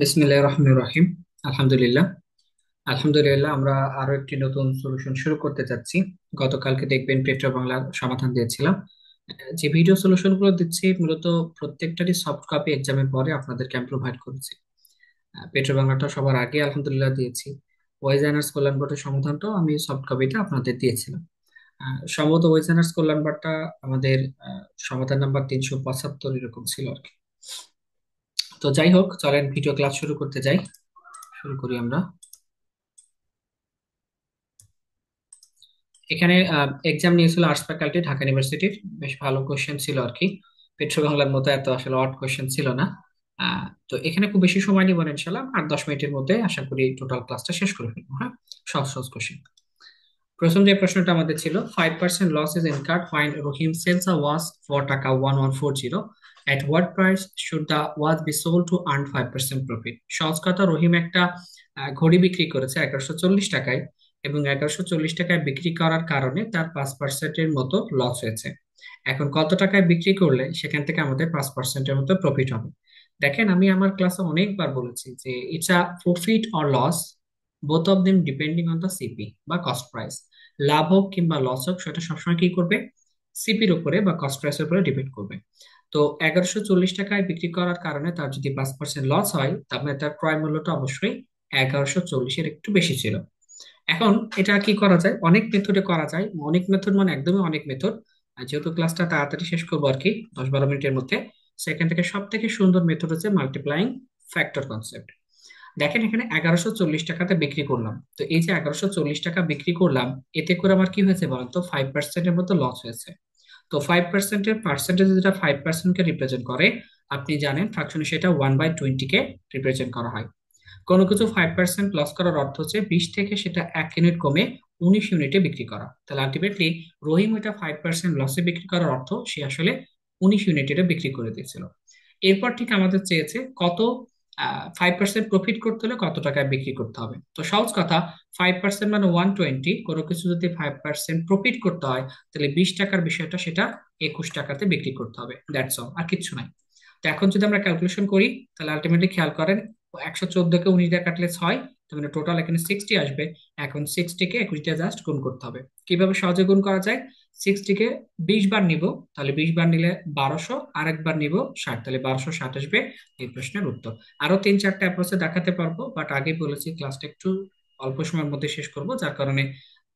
বিসমিল্লাহির রহমানির রহিম। আলহামদুলিল্লাহ। আলহামদুলিল্লাহ, আমরা আরো একটি নতুন সলিউশন শুরু করতে যাচ্ছি। গতকালকে দেখবেন পেট্রো বাংলার সমাধান দিয়েছিলাম। যে ভিডিও সলিউশন গুলো দিচ্ছি মূলত প্রত্যেকটারই সফট কপি এক্সামের পরে আপনাদেরকে আমি প্রোভাইড করেছি। পেট্রো বাংলাটা সবার আগে আলহামদুলিল্লাহ দিয়েছি। ওয়াইজেনার্স কল্যাণ বোর্ডের সমাধানটাও আমি সফট কপিটা আপনাদের দিয়েছিলাম। সম্ভবত ওয়াইজেনার্স কল্যাণ বোর্ডটা আমাদের সমাধান নাম্বার 375 এরকম ছিল আর কি। তো যাই হোক, চলেন ভিডিও ক্লাস শুরু করতে যাই। শুরু করি আমরা। এখানে এক্সাম নিয়েছিল আর্টস ফ্যাকাল্টি, ঢাকা ইউনিভার্সিটির। বেশ ভালো কোশ্চেন ছিল আর কি। পেট্রো বাংলার মতো এত আসলে অড কোশ্চেন ছিল না। তো এখানে খুব বেশি সময় নিব না, ইনশাল্লাহ 8-10 মিনিটের মধ্যে আশা করি টোটাল ক্লাসটা শেষ করে ফেলবো। হ্যাঁ, সহজ সহজ কোশ্চেন। প্রথম যে প্রশ্নটা আমাদের ছিল, 5% loss is incurred find Rahim sells a watch for taka 1140, at what price should the watch be sold to earn 5% profit. সহজ কথা, রহিম একটা ঘড়ি বিক্রি করেছে 1140 টাকায়, এবং 1140 টাকায় বিক্রি করার কারণে তার 5%-এর মতো লস হয়েছে। এখন কত টাকায় বিক্রি করলে সেখান থেকে আমাদের 5%-এর মতো প্রফিট হবে? দেখেন, আমি আমার ক্লাসে অনেকবার বলেছি যে it's a profit or loss, both of them depending on the CP বা কস্ট প্রাইস। লাভ হোক কিংবা লস হোক, সেটা সবসময় কি করবে? সিপির উপরে বা কস্ট প্রাইসের উপরে ডিপেন্ড করবে। তো 1140 টাকায় বিক্রি করার কারণে তার যদি 5% লস হয়, তাহলে তার ক্রয় মূল্যটা অবশ্যই 1140-এর একটু বেশি ছিল। এখন এটা কি করা যায়? অনেক মেথডে করা যায়। অনেক মেথড মানে একদমই অনেক মেথড। যেহেতু ক্লাসটা তাড়াতাড়ি শেষ করবো আর কি, 10-12 মিনিটের মধ্যে, সেখান থেকে সব থেকে সুন্দর মেথড হচ্ছে মাল্টিপ্লাইং ফ্যাক্টর কনসেপ্ট। দেখেন, এখানে 1140 টাকাতে বিক্রি করলাম, তো এই যে 1140 টাকা বিক্রি করলাম, এতে করে আমার কি হয়েছে বলতো? 5%-এর মতো লস হয়েছে। তো 5%-এর পার্সেন্টেজ যেটা 5%-কে রিপ্রেজেন্ট করে, আপনি জানেন ফ্র্যাকশনে সেটা 1/20-কে রিপ্রেজেন্ট করা হয়। কোনো কিছু 5% লস করার অর্থ হচ্ছে 20 থেকে সেটা 1 ইউনিট কমে 19 ইউনিটে বিক্রি করা। তাহলে আলটিমেটলি রহিম ওইটা 5% লসে বিক্রি করার অর্থ সে আসলে 19 ইউনিটে বিক্রি করে দিয়েছিল। এরপর ঠিক আমাদের চেয়েছে কত 5% প্রফিট করতে হলে কত টাকায় বিক্রি করতে হবে। তো সহজ কথা, 5% মানে 120, কোনো কিছু যদি 5% প্রফিট করতে হয়, তাহলে 20 টাকার বিষয়টা সেটা 21 টাকাতে বিক্রি করতে হবে। দ্যাটস অল, আর কিচ্ছু নাই। তো এখন যদি আমরা ক্যালকুলেশন করি, তাহলে আলটিমেটলি খেয়াল করেন, 114-কে 19 দিয়ে কাটলে 6, তার মানে টোটাল এখানে 60 আসবে। এখন 60-কে 21 দিয়ে জাস্ট গুণ করতে হবে। কিভাবে সহজে গুণ করা যায়? 60-কে 20 বার নিব, তাহলে 20 বার নিলে 1200, আরেকবার নিব 60, তাহলে 1260 আসবে এই প্রশ্নের উত্তর। আরো 3-4টা অ্যাপ্রোচে দেখাতে পারবো, বাট আগে বলেছি ক্লাসটা একটু অল্প সময়ের মধ্যে শেষ করব, যার কারণে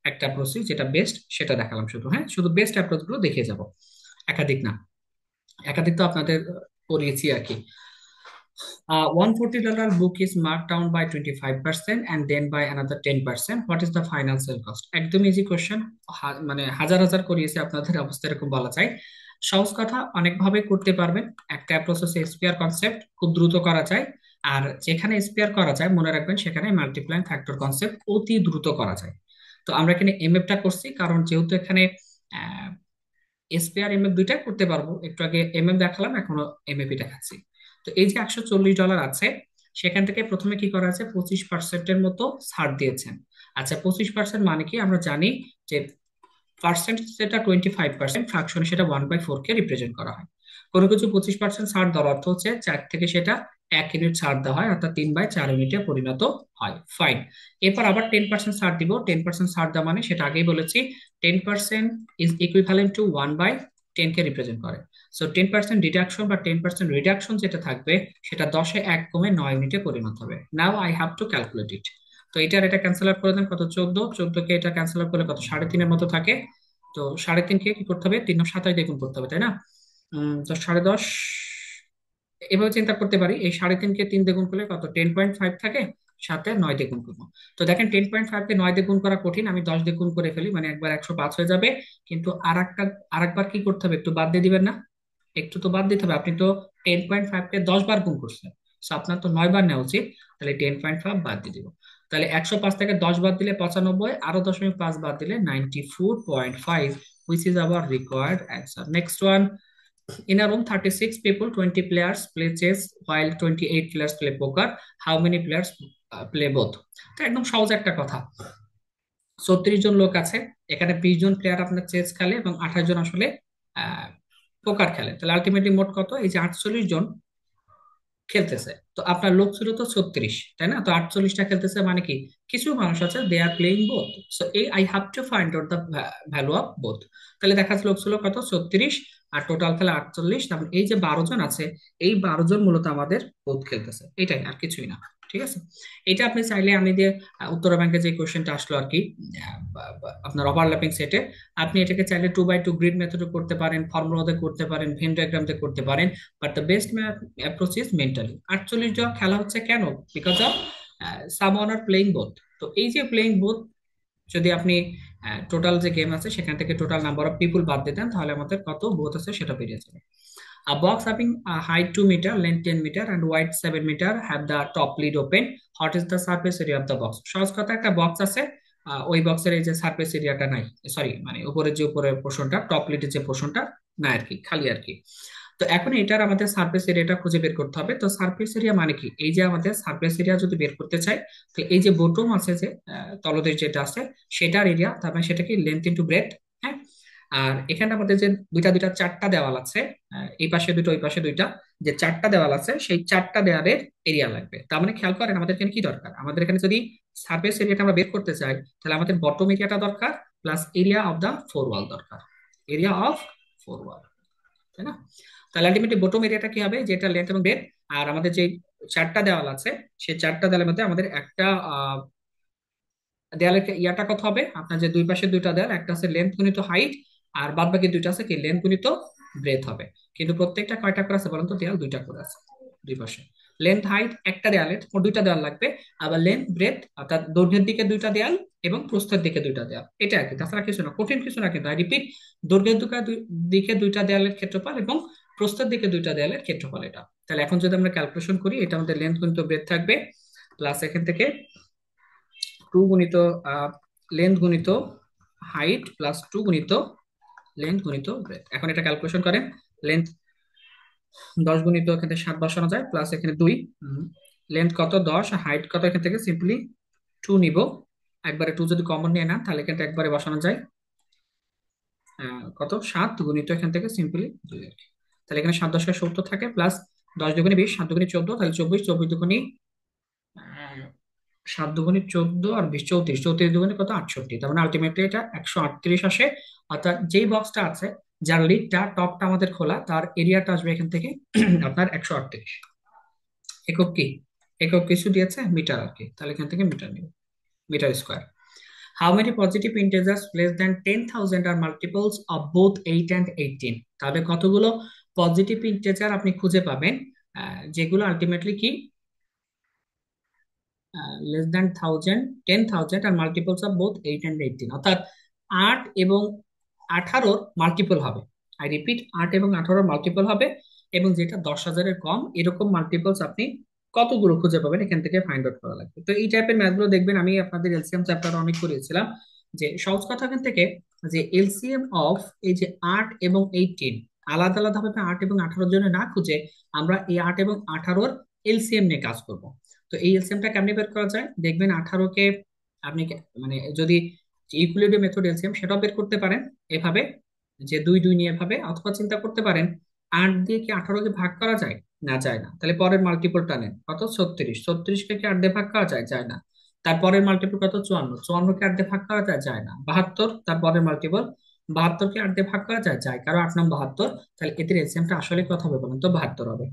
একটা অ্যাপ্রোচ যেটা বেস্ট সেটা দেখালাম শুধু। হ্যাঁ, শুধু বেস্ট অ্যাপ্রোচ গুলো দেখিয়ে যাব, একাধিক না। একাধিক তো আপনাদের করিয়েছি আর কি। $140 book is marked down by 25% and then by another 10%. What is the final sale cost? একদম ইজি কোশ্চেন। মানে হাজার হাজার করিয়েছে, আপনাদের অবস্থা এরকম বলা যায়। সহজ কথা, অনেকভাবে করতে পারবেন। একটা প্রসেস এসপিআর কনসেপ্ট, খুব দ্রুত করা যায়। আর যেখানে এসপিআর করা যায়, মনে রাখবেন সেখানে মাল্টিপ্লাইং ফ্যাক্টর কনসেপ্ট অতি দ্রুত করা যায়। তো আমরা এখানে এমএফটা করছি, কারণ যেহেতু এখানে এসপিআর এমএফ দুইটা করতে পারবো। একটু আগে এমএফ দেখালাম, এখনো এমএফই দেখাচ্ছি। তো এই যে $140 আছে, সেখান থেকে প্রথমে কি করা আছে? 25%-এর মতো ছাড় দিয়েছেন। আচ্ছা, 25% মানে কি? আমরা জানি যে পার্সেন্ট যেটা 25%, ফ্র্যাকশনে সেটা 1/4-কে রিপ্রেজেন্ট করা হয়। কোনো কিছু 25% ছাড় দেওয়ার অর্থ হচ্ছে 4 থেকে সেটা 1 ইউনিট ছাড় দেওয়া হয়, অর্থাৎ 3/4 ইউনিটে পরিণত হয়। ফাইন। এরপর আবার 10% ছাড় দিব। 10% ছাড় দেওয়া মানে সেটা আগেই বলেছি, 10% ইজ ইকুইভ্যালেন্ট টু 1/10-কে রিপ্রেজেন্ট করে। সো 10% ডিডাকশন বা 10% রিডাকশন যেটা থাকবে, সেটা 10-এ 1 কমে 9 ইউনিটে পরিণত হবে। Now I have to calculate it. তো এটার এটা ক্যান্সেল আউট করে দেন, কত? 14। 14-কে এটা ক্যান্সেল আউট করলে কত? 3.5-এর মতো থাকে। তো 3.5-কে কি করতে হবে? 3-27 দিয়ে গুণ করতে হবে, তাই না? তো 10.5, এভাবে চিন্তা করতে পারি, এই 3.5-কে 3 দিয়ে গুণ করলে কত? 10.5 থাকে, সাথে 9 দিয়ে গুণ করবো। তো দেখেন, 10.5-কে 9 দিয়ে গুণ করা কঠিন, আমি 10 দিয়ে গুণ করে ফেলি, মানে একবার 105 হয়ে যাবে। কিন্তু আরেকবার কি করতে হবে? একটু বাদ দিয়ে দিবেন না? একটু তো বাদ দিতে হবে। আপনি তো 10.5-কে 10 বার গুণ করছেন, তো আপনার তো 9 বার নেওয়া উচিত। তাহলে 10.5 বাদ দিয়ে দিব। তাহলে 105 থেকে 10 বাদ দিলে 95, আরো 0.5 বাদ দিলে 94.5, which is our required answer. Next one. In a room, 36 people, 20 players play chess while 28 players play poker. How many players play both? তো একদম সহজ একটা কথা, 36 জন লোক আছে, এখানে 20 জন প্লেয়ার আপনার চেস খেলে এবং 28 জন আসলে পোকার খেলে। তাহলে আলটিমেটলি মোট কত? এই যে 48 জন, খেলতেছে। তো আপনার লোক ছিল তো 36, তাই না? তো 48টা খেলতেছে মানে কি, কিছু মানুষ আছে দে আর প্লেইং বোথ। সো এই I have to find out the value of both. তাহলে দেখা যাচ্ছে লোক ছিল কত, 36, আর টোটাল খেলা 48। তারপর এই যে 12 জন আছে, এই 12 জন মূলত আমাদের বোথ খেলতেছে, এটাই আর কিছুই না। ঠিক আছে। এটা আপনি চাইলে আমি যে উত্তরা ব্যাংকে যে কোশ্চেনটা আসলো আর কি, আপনার ওভারল্যাপিং সেটে, আপনি এটাকে চাইলে 2x2 গ্রিড মেথডে করতে পারেন, ফর্মুলাতে করতে পারেন, ভেন ডায়াগ্রাম দিয়ে করতে পারেন। But the best approach is mentally. 48 জন খেলা হচ্ছে কেন? Because of someone are playing both. তো এই যে প্লেইং বোথ, যদি আপনি টোটাল যে গেম আছে সেখান থেকে টোটাল নাম্বার অফ পিপুল বাদ দিতেন, তাহলে আমাদের কত বোথ আছে সেটা বেরিয়ে যাবে। A box having a height 2 meter, length 10 meter, and wide 7 meter have the top lid open. What is the surface area of the box? সহজ কথা, একটা বক্স আছে, ওই বক্সের এই যে সারফেস এরিয়াটা নাই, সরি মানে উপরের যে উপরের পোর্শনটা, টপ লিডের যে পোর্শনটা না আর কি, খালি আর কি। তো এখন এটার আমাদের সারফেস এরিয়াটা খুঁজে বের করতে হবে। তো সারফেস এরিয়া মানে কি, এই যে আমাদের সারফেস এরিয়া যদি বের করতে চাই, তো এই যে বটম আছে যে তলদেশ যেটা আছে, সেটার এরিয়া, তার মানে সেটা কি লেন্থ ইন্টু ব্রেডথ। হ্যাঁ। আর এখানে আমাদের যে দুইটা দুইটা চারটা দেওয়াল আছে, এই পাশে দুটো ওই পাশে দুইটা, যে চারটা দেওয়াল আছে সেই চারটা দেওয়ালের এরিয়া লাগবে। তার মানে খেয়াল করেন আমাদের এখানে কি দরকার, আমাদের এখানে যদি সারফেস এরিয়াটা আমরা বের করতে চাই, তাহলে আমাদের বটম এরিয়াটা দরকার, plus area of the four wall দরকার, এরিয়া অফ ফোর ওয়াল, তাই না? তাহলে আলটিমেটলি বটম এরিয়াটা কি হবে, যেটা লেন্থ এবং ব্রেডথ, আর আমাদের যে চারটা দেওয়াল আছে সেই চারটা দেওয়ালের মধ্যে আমাদের একটা দেয়ালের ইয়াটা কত হবে, আপনার যে দুই পাশে দুইটা দেয়াল, একটা আছে লেন্থ গুণিত হাইট, আর বাদ বাকি দুইটা আছে কি লেন্থ গুণিত ব্রেথ হবে। কিন্তু প্রত্যেকটা কয়টা করে আছে বলুন তো, দেয়াল দুইটা করে আছে দুই পাশে। লেন্থ হাইট একটা দেয়ালে মোট দুইটা দেয়াল লাগবে, আবার লেন্থ ব্রেথ অর্থাৎ দৈর্ঘ্যের দিকে দুইটা দেয়াল এবং প্রস্থের দিকে দুইটা দেয়াল, এটা আর কি, তাছাড়া কিছু না, কঠিন কিছু না। কিন্তু আই রিপিট, দৈর্ঘ্যের দিকে দুইটা দেয়ালের ক্ষেত্রফল এবং প্রস্থের দিকে দুইটা দেয়ালের ক্ষেত্রফল এটা। তাহলে এখন যদি আমরা ক্যালকুলেশন করি, এটা আমাদের লেন্থ গুণিত ব্রেথ থাকবে, প্লাস এখান থেকে 2 গুণিত লেন্থ গুণিত হাইট, প্লাস 2 গুণিত লেন্থ গুণিত ব্রেথ। এখন এটা ক্যালকুলেশন করেন, লেন্থ 10 গুণিত এখান থেকে 7 বসানো যায়, প্লাস এখানে 2, লেন্থ কত 10, হাইট কত, এখান থেকে সিম্পলি 2 নিব, একবারে 2 যদি কমন নিয়ে না তাহলে এখানটা একবারে বসানো যায়, কত 7 গুণিত এখান থেকে সিম্পলি 2 আর কি। তাহলে এখানে 7 10 70 থাকে, প্লাস 10 দুগুণে 20, 7 দুগুণে 14, তাহলে 24, 24 দুগুণে 7 দুগুণে 14, আর 20 34, 34 দুগুণে কত 68, তার মানে আলটিমেটলি এটা 138 আসে। অর্থাৎ যেই বক্সটা আছে যার লিডটা টপটা আমাদের খোলা, তার এরিয়াটা আসবে এখান থেকে আপনার 138। একক কি, একক কিছু দিয়েছে মিটার আর কি, তাহলে এখান থেকে মিটার নিব, meter square. How many positive integers less than 10,000 আর মাল্টিপলস অফ বোথ 8 অ্যান্ড 18? তাহলে কতগুলো পজিটিভ ইন্টিজার আপনি খুঁজে পাবেন যেগুলো আলটিমেটলি কি লেস দ্যান 10,000 আর মাল্টিপলস অফ বোথ 8 অ্যান্ড 18, অর্থাৎ 8 এবং 18 মাল্টিপল হবে। আই রিপিট, 8 এবং 18 মাল্টিপল হবে, এবং যেটা 10,000-এর কম, এরকম মাল্টিপলস আপনি কতগুলো খুঁজে পাবেন এখান থেকে ফাইন্ড আউট করা লাগবে। তো এই টাইপের ম্যাথগুলো দেখবেন, আমি আপনাদের এলসিএম চ্যাপ্টার অনেক করিয়েছিলাম, যে সহজ কথা এখান থেকে, যে এলসিএম অফ এই যে 8 এবং 18, আলাদা আলাদা ভাবে 8 এবং 18-এর জন্য না খুঁজে আমরা এই 8 এবং 18-র এলসিএম নিয়ে কাজ করব। তো এই এলসিএমটা কেমনে বের করা যায়, দেখবেন 18কে আপনি মানে যদি ইকুইলিব্রিয়াম মেথড এলসিএম সেটাও বের করতে পারেন এভাবে, যে 2 2 নিয়ে এভাবে, অথবা চিন্তা করতে পারেন 8 দিয়ে কি 18কে ভাগ করা যায়, না যায় না, তাহলে পরের মাল্টিপলটা নেন, কত 36, 36কে কি 8 দিয়ে ভাগ করা যায়, যায় না। তারপরের মাল্টিপল কত 54, 54কে 8 দিয়ে ভাগ করা যায়, যায় না। 72, তারপরের মাল্টিপল 72কে 8 দিয়ে ভাগ করা যায়, যায়, কারণ 8 নং 72, তাহলে এদের এলসিএমটা আসলে কত হবে বলুন তো, 72 হবে।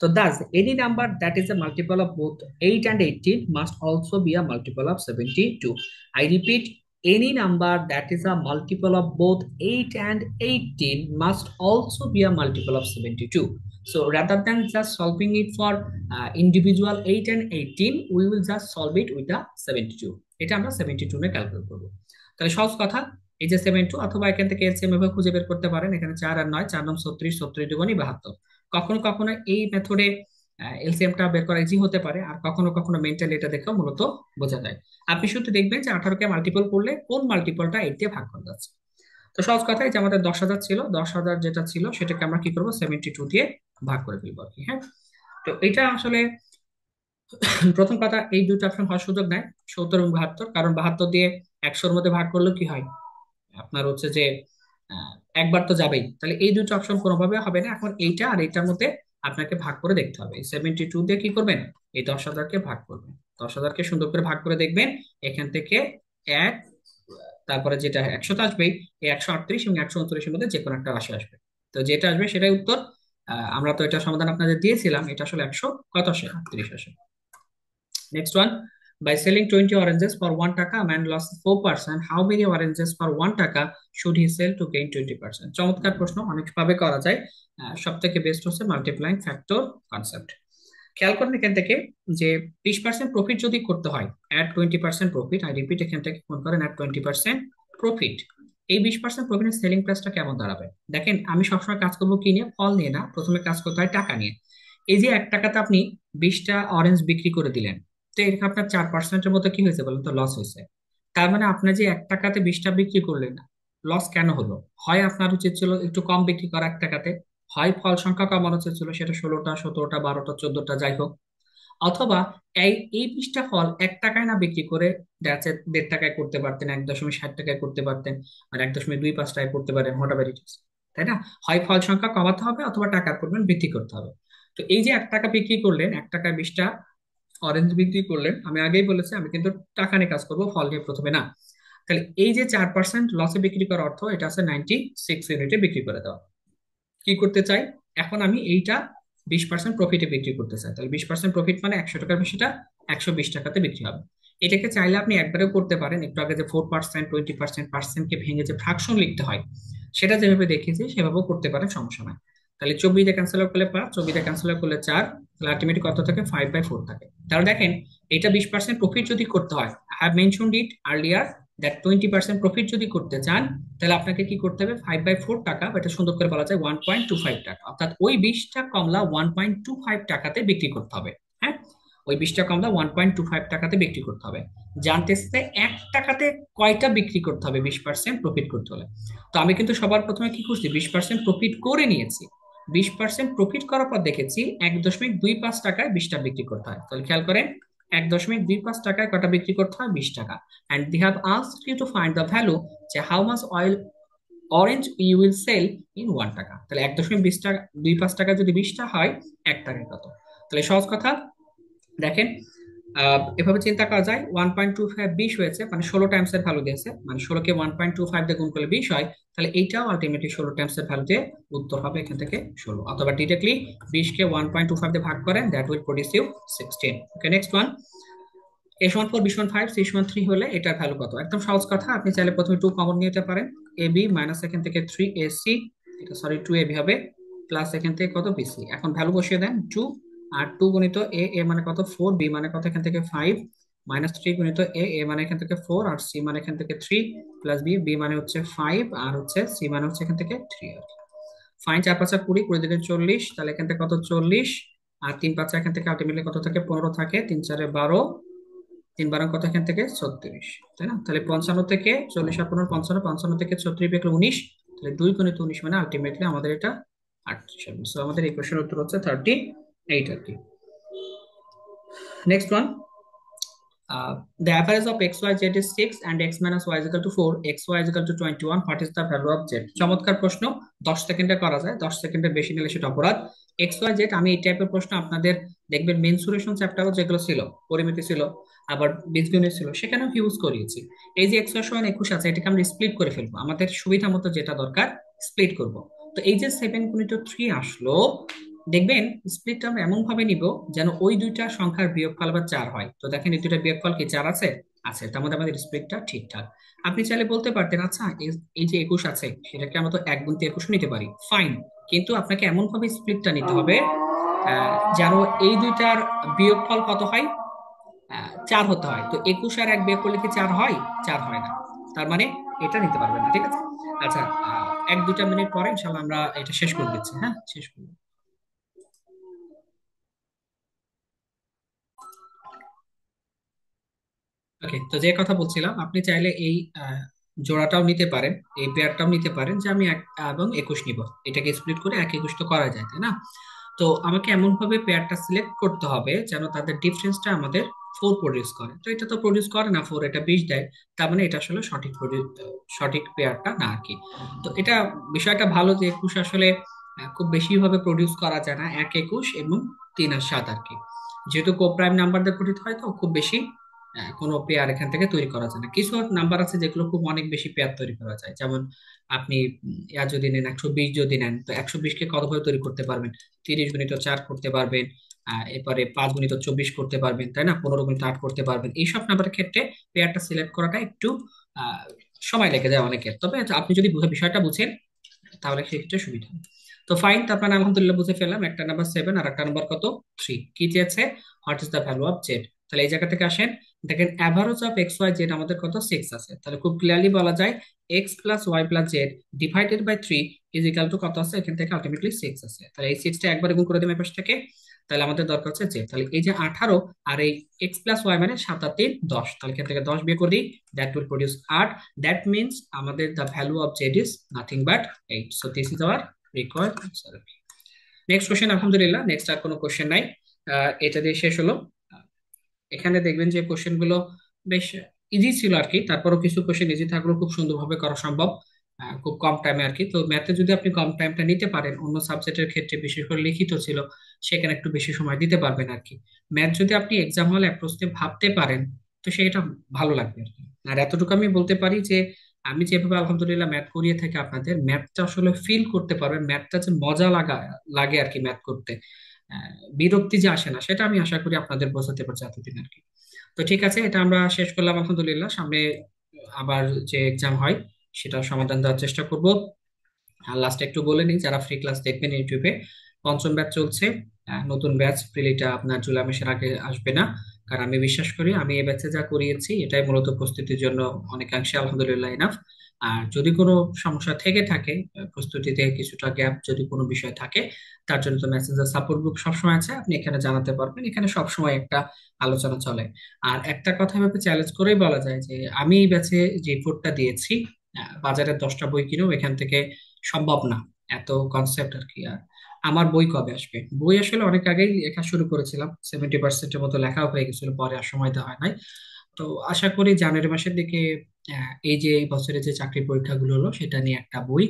So thus, any number that is a multiple of both 8 and 18 must also be a multiple of 72. I repeat, any number that is a multiple of both 8 and 18 must also be a multiple of 72. So rather than just solving it for individual 8 and 18, we will just solve it with the 72. এটা আমরা 72 নে calculate করব। তাহলে সহজ কথা, এই যে 72, অথবা এখান থেকে এলসিএম এভাবে খুঁজে বের করতে পারেন, এখানে 4 আর 9, 4 9 36, 36 দুগুণই 72। কখনো কখনো এই মেথডে এলসিএমটা বের করা ইজি হতে পারে, আর কখনো কখনো মেন্টালি এটা দেখেও মূলত বোঝা যায়। আপনি শুধু দেখবেন যে 18কে মাল্টিপল করলে কোন মাল্টিপলটা 8 দিয়ে ভাগ করা যাচ্ছে। তো সহজ কথাই, যে আমাদের 10,000 ছিল, 10,000 যেটা ছিল সেটাকে আমরা কি করবো 72 দিয়ে ভাগ করে ফেলবো আর কি। হ্যাঁ। তো এটা আসলে প্রথম কথা, এই দুটো অপশন হওয়ার সুযোগ নাই, 70 এবং 72, কারণ 72 দিয়ে 100-র মধ্যে ভাগ করলে কি হয়, আপনার হচ্ছে যে আহ, একবার তো যাবেই, তাহলে এই দুটো অপশন কোনোভাবে হবে না। এখন এইটা আর এইটার মধ্যে আপনাকে ভাগ করে দেখতে হবে। এই 72 দিয়ে কি করবেন, এই 10,000কে ভাগ করবেন। 10,000কে সুন্দর করে ভাগ করে দেখবেন, এখান থেকে এক, তারপরে যেটা 100 তো আসবেই, এই 138 এবং 139-এর মধ্যে যে কোনো একটা রাশি আসবে। তো যেটা আসবে সেটাই উত্তর। আমরা তো এটা সমাধান আপনাদের দিয়েছিলাম, এটা আসলে 100 কত আসে, 38 আসে। Next one, by selling 20 oranges for 1 taka, a man lost 4%. How many oranges for 1 taka should he sell to gain 20%? চমৎকার প্রশ্ন, অনেকভাবে করা যায়। সব থেকে বেস্ট হচ্ছে মাল্টিপ্লাইং ফ্যাক্টর কনসেপ্ট। খেয়াল করেন এখান থেকে যে 20% প্রফিট যদি করতে হয়, অ্যাট 20% প্রফিট, আই রিপিট, এখান থেকে মনে করেন অ্যাট 20% প্রফিট, এই 20% প্রফিটের সেলিং প্রাইসটা কেমন দাঁড়াবে? দেখেন আমি সবসময় কাজ করবো কি নিয়ে, ফল নিয়ে না, প্রথমে কাজ করতে হয় টাকা নিয়ে। এই যে 1 টাকাতে আপনি 20টা অরেঞ্জ বিক্রি করে দিলেন, তো এখানে আপনার 4%-এর মতো কি হয়েছে বলেন তো, লস হয়েছে। তার মানে আপনার যে 1 টাকাতে 20টা বিক্রি করলেন, লস কেন হলো? হয় আপনার উচিত ছিল একটু কম বিক্রি করা 1 টাকাতে, হয় ফল সংখ্যা কমানো উচিত ছিল, সেটা 16টা, 17টা, 12টা, 14টা, যাই হোক। অথবা এই এই 20টা ফল 1 টাকায় না বিক্রি করে দেখা যাচ্ছে 1.5 টাকায় করতে পারতেন, 1.60 টাকায় করতে পারতেন, আর 1.25-টাকায় করতে পারেন, হোয়াট এভার ইট ইজ, তাই না? হয় ফল সংখ্যা কমাতে হবে অথবা টাকার পরিমাণ বৃদ্ধি করতে হবে। তো এই যে 1 টাকা বিক্রি করলেন, 1 টাকায় 20টা অরেঞ্জ বিক্রি করলেন, আমি আগেই বলেছি আমি কিন্তু টাকা নিয়ে কাজ করবো, ফল নিয়ে প্রথমে না। তাহলে এই যে 4% লসে বিক্রি করার অর্থ এটা আছে 96 ইউনিটে বিক্রি করে দেওয়া। কি করতে চাই, এখন আমি এইটা 20% প্রফিটে বিক্রি করতে চাই, তাহলে 20% প্রফিট মানে 100 টাকার বেশিটা 120 টাকাতে বিক্রি হবে। এটাকে চাইলে আপনি একবারেও করতে পারেন, একটু আগে যে 4%, 20%, পার্সেন্টকে ভেঙে যে ফ্রাকশন লিখতে হয়, সেটা যেভাবে দেখিয়েছি সেভাবেও করতে পারেন, সমস্যা নাই। তাহলে 24 দিয়ে ক্যান্সেল করলে 5, 24 দিয়ে ক্যান্সেল করলে 4, তাহলে আলটিমেটলি কত থাকে, 5/4 থাকে। তাহলে দেখেন, এটা 20% প্রফিট যদি করতে হয়, I have mentioned it earlier that 20% profit যদি করতে চান, তাহলে আপনাকে কি করতে হবে, 5/4 টাকা, বা এটা সুন্দর করে বলা যায় 1.25 টাকা, অর্থাৎ ওই 20টা কমলা 1.25 টাকাতে বিক্রি করতে হবে। হ্যাঁ, ওই 20টা কমলা 1.25 টাকাতে বিক্রি করতে হবে। জানতেছে 1 টাকাতে কয়টা বিক্রি করতে হবে 20% প্রফিট করতে হলে। তো আমি কিন্তু সবার প্রথমে কি করছি, 20% প্রফিট করে নিয়েছি। 20% প্রফিট করার পর দেখেছি 1.25 টাকায় 20টা বিক্রি করতে হয়। তাহলে খেয়াল করেন, 1.25 টাকায় কটা বিক্রি করতে হয়, 20 টাকা। And they have asked you to find the value, যে how much oil orange you will sell in 1 টাকা। তাহলে 1.20 টাকা, 25 টাকা যদি 20টা হয়, 1 টাকায় কত? তাহলে সহজ কথা, দেখেন, এভাবে চিন্তা করা যায়, 1.25 20 হয়েছে, মানে 16 টাইমস এর ভ্যালু দিয়েছে, মানে 16কে 1.25 দিয়ে গুণ করলে 20 হয়, তাহলে এইটাও আলটিমেটলি 16 টাইমস এর ভ্যালু দিয়ে উত্তর হবে এখান থেকে 16। অথবা ডিরেক্টলি 20কে 1.25 দিয়ে ভাগ করেন, that will produce you 16। Okay, next one, S14, B15, C13 হলে এটার ভ্যালু কত? একদম সহজ কথা, আপনি চাইলে প্রথমে 2 কমন নিতে পারেন, AB মাইনাস এখান থেকে 3AC, এটা সরি 2AB হবে, প্লাস এখান থেকে কত, BC। এখন ভ্যালু বসিয়ে দেন, 2 আর 2 গুণিত A মানে কত, 4, B মানে কত এখান থেকে 5, মাইনাস 3 গুণিত A মানে এখান থেকে 4, আর C মানে এখান থেকে 3, প্লাস B মানে হচ্ছে 5, আর হচ্ছে C মানে হচ্ছে এখান থেকে 3 আর কি। ফাইন, 4 5 20, 20 দিকে 40, তাহলে এখান থেকে কত, 40, আর 3 5 এখান থেকে আলটিমেটলি কত থাকে, 15 থাকে, 3 4 12, 3 12 কত এখান থেকে 36, তাই না? তাহলে 55 থেকে 40 আর 15, 55, 55 থেকে 36 বিয়োগ 19, তাহলে 2 গুণিত 19 মানে আলটিমেটলি আমাদের এটা 38 হবে। সো আমাদের এই কোশ্চেনের উত্তর হচ্ছে 38 আর কি। Next one, the average of x y z is 6 and x minus y is equal to 4, x y is equal to 21, what is the value of z? চমৎকার প্রশ্ন, 10 সেকেন্ডে করা যায়, 10 সেকেন্ডের বেশি নিলে সেটা অপরাধ। এক্স ওয়াই জেড, আমি এই টাইপের প্রশ্ন আপনাদের দেখবেন মেনসুরেশন চ্যাপ্টারও যেগুলো ছিল, পরিমিতি ছিল, আবার বীজগণিত ছিল, সেখানেও ইউজ করিয়েছি। এই যে এক্স ওয়াই সমান 21 আছে, এটাকে আমরা স্প্লিট করে ফেলবো, আমাদের সুবিধা মতো যেটা দরকার স্প্লিট করব। তো এই যে 7 × 3 আসলো, দেখবেন স্প্লিটটা আমরা এমন ভাবে নিব যেন ওই দুইটা সংখ্যার বিয়োগফল আবার 4 হয়। তো দেখেন এই দুইটা বিয়োগফল কি 4 আছে, আছে, তার মধ্যে আমাদের স্প্লিটটা ঠিকঠাক। আপনি চাইলে বলতে পারতেন, আচ্ছা এই যে 21 আছে, সেটাকে আমরা তো 1 × 21 নিতে পারি, ফাইন, কিন্তু আপনাকে এমন ভাবে স্প্লিটটা নিতে হবে যেন এই দুইটার বিয়োগফল কত হয়, 4 হতে হয়। তো 21 আর 1 বিয়োগ করলে কি 4 হয়? 4 হয় না, তার মানে এটা নিতে পারবে না, ঠিক আছে? আচ্ছা, 1 2 মিনিট পরে ইনশাল্লাহ আমরা এটা শেষ করে দিচ্ছি, হ্যাঁ, শেষ করবো। ওকে, তো যে কথা বলছিলাম, আপনি চাইলে এই জোড়াটাও নিতে পারেন, এই পেয়ারটাও নিতে পারেন, যে আমি 1 এবং 21 নিব, এটাকে স্প্লিট করে 1 21 তো করা যায়, তাই না? তো আমাকে এমন ভাবে পেয়ারটা সিলেক্ট করতে হবে যেন তাদের ডিফারেন্সটা আমাদের 4 প্রডিউস করে। তো এটা তো প্রডিউস করে না 4, এটা 20 দেয়, তার মানে এটা আসলে সঠিক সঠিক পেয়ারটা না আর কি। তো এটা বিষয়টা ভালো যে 21 আসলে খুব বেশি ভাবে প্রডিউস করা যায় না, 1 21 এবং 3 আর 7 আর কি। যেহেতু কোপ্রাইম নাম্বার দিয়ে গঠিত হয়, তো খুব বেশি কোনো পেয়ার এখান থেকে তৈরি করা যায় না। কিছু নাম্বার আছে যেগুলো খুব অনেক বেশি পেয়ার তৈরি করা যায়, যেমন আপনি ইয়া যদি নেন 120, যদি নেন তো 120-কে কতভাবে তৈরি করতে পারবেন? 30 গুণিত 4 করতে পারবেন, এরপরে 5 গুণিত 24 করতে পারবেন, তাই না? 15 গুণিত 8 করতে পারবেন। এইসব নাম্বারের ক্ষেত্রে পেয়ারটা সিলেক্ট করাটা একটু আহ, সময় লেগে যায় অনেকের, তবে আপনি যদি বিষয়টা বুঝেন তাহলে সেক্ষেত্রে সুবিধা হবে। তো ফাইন, তারপর আলহামদুলিল্লাহ বুঝে ফেললাম একটা নাম্বার 7 আর একটা নাম্বার কত, 3। কি চেয়েছে? What is the value of z. তাহলে এই জায়গা থেকে আসেন, দেখেন average of x y z আমাদের কত, 6 আছে। তাহলে খুব ক্লিয়ারলি বলা যায় x plus y plus z divided by 3 is equal to কত আছে, এখান থেকে আলটিমেটলি 6 আছে। তাহলে এই 6টা একবারে গুণ করে দিলাম এই পাশ থেকে। তাহলে আমাদের দরকার হচ্ছে জেড। তাহলে এই যে 18 আর এই এক্স প্লাস ওয়াই মানে 7 আর 3 10, তাহলে এখান থেকে 10 বিয়ে করে দিই, that will produce 8। That means আমাদের the value of z is nothing but 8। So this is our required answer. Next question, আলহামদুলিল্লাহ নেক্সট আর কোনো কোশ্চেন নাই। এটা দিয়ে শেষ হলো। এখানে দেখবেন যে কোশ্চেন গুলো বেশ ইজি ছিল আর কি, তারপরও কিছু কোশ্চেন ইজি থাকলেও খুব সুন্দরভাবে করা সম্ভব খুব কম টাইমে আর কি। তো ম্যাথে যদি আপনি কম টাইমটা নিতে পারেন, অন্য সাবজেক্টের ক্ষেত্রে বিশেষ করে লিখিত ছিল, সেখানে একটু বেশি সময় দিতে পারবেন আর কি। ম্যাথ যদি আপনি এক্সাম হল অ্যাপ্রোচ দিয়ে ভাবতে পারেন, তো সেটা ভালো লাগবে আর কি। আর এতটুকু আমি বলতে পারি যে আমি যেভাবে আলহামদুলিল্লাহ ম্যাথ করিয়ে থাকি আপনাদের, ম্যাথটা আসলে ফিল করতে পারবেন, ম্যাথটা যে মজা লাগে আর কি ম্যাথ করতে, আহ, বিরক্তি যে আসে না, সেটা আমি আশা করি আপনাদের বোঝাতে পারছি এতদিন আর কি। তো ঠিক আছে, এটা আমরা শেষ করলাম আলহামদুলিল্লাহ। সামনে আবার যে এক্সাম হয় সেটা সমাধান দেওয়ার চেষ্টা করব। আর লাস্টে একটু বলে নিই, যারা ফ্রি ক্লাস দেখবেন ইউটিউবে, পঞ্চম ব্যাচ চলছে। নতুন ব্যাচ প্রিলিটা আপনার জুলাই মাসের আগে আসবে না, কারণ আমি বিশ্বাস করি আমি এই ব্যাচে যা করিয়েছি এটাই মূলত প্রস্তুতির জন্য অনেকাংশে আলহামদুলিল্লাহ ইনাফ। আর যদি কোনো সমস্যা থেকে থাকে, প্রস্তুতিতে কিছুটা গ্যাপ যদি কোনো বিষয় থাকে, তার জন্য তো মেসেঞ্জার সাপোর্ট গ্রুপ সবসময় আছে, আপনি এখানে জানাতে পারবেন, এখানে সবসময় একটা আলোচনা চলে। আর একটা কথা ভেবে চ্যালেঞ্জ করেই বলা যায় যে আমি এই ব্যাচে যে রিপোর্টটা দিয়েছি, বাজারে 10টা বই কিনেও এখান থেকে সম্ভব না, এত কনসেপ্ট আর কি। আর আমার বই কবে আসবে? বই আসলে অনেক আগেই লেখা শুরু করেছিলাম, 70%-এর মতো লেখাও হয়ে গেছিল, পরে আর সময় দেওয়া হয় নাই। তো আশা করি জানুয়ারি মাসের দিকে এই যে এই বছরে যে চাকরি পরীক্ষাগুলো হলো সেটা নিয়ে একটা বই,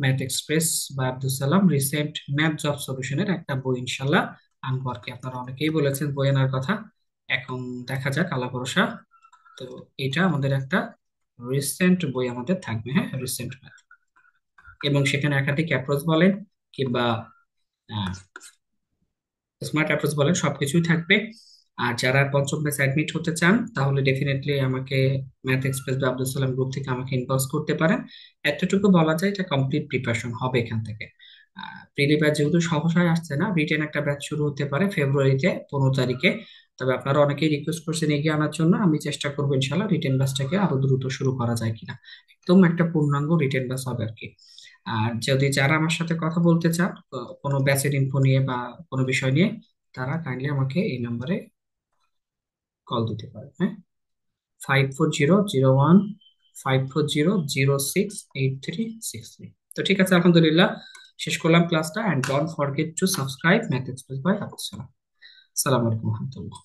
ম্যাথ এক্সপ্রেস বা Abdul Salam recent math job সলিউশনের একটা বই ইনশাল্লাহ আনবো আর কি। আপনারা অনেকেই বলেছেন বই আনার কথা, এখন দেখা যাক, আল্লাহ ভরসা। তো এটা আমাদের একটা রিসেন্ট বই আমাদের থাকবে, হ্যাঁ, রিসেন্ট ম্যাথ, এবং সেখানে একাধিক অ্যাপ্রোচ বলেন কিংবা স্মার্ট অ্যাপ্রোচ বলেন, সবকিছুই থাকবে। আর যারা পঞ্চম ব্যাচ অ্যাডমিট হতে চান তাহলে ডেফিনেটলি আমাকে ম্যাথ এক্সপ্রেস বা আব্দুল সালাম গ্রুপ থেকে আমাকে ইনবক্স করতে পারেন। এতটুকু বলা যায় এটা কমপ্লিট প্রিপারেশন হবে এখান থেকে। প্রিলি ব্যাচ যেহেতু সহসায় আসছে না, রিটেন একটা ব্যাচ শুরু হতে পারে ফেব্রুয়ারিতে 15 তারিখে। তবে আপনারা অনেকেই রিকোয়েস্ট করছেন এগিয়ে আনার জন্য, আমি চেষ্টা করবো ইনশাল্লাহ রিটেন ব্যাচটাকে আরো দ্রুত শুরু করা যায় কিনা, একদম একটা পূর্ণাঙ্গ রিটেন ব্যাচ হবে আর কি। আর যদি যারা আমার সাথে কথা বলতে চান কোনো ব্যাচের ইনফো নিয়ে বা কোনো বিষয় নিয়ে, তারা কাইন্ডলি আমাকে এই নাম্বারে কল দিতে পারে, হ্যাঁ, 540154006383। তো ঠিক আছে, আলহামদুলিল্লাহ শেষ করলাম ক্লাসটা। And don't forget to subscribe math express by Abdul Salam. আসসালামু আলাইকুম রহমতুল্লাহ।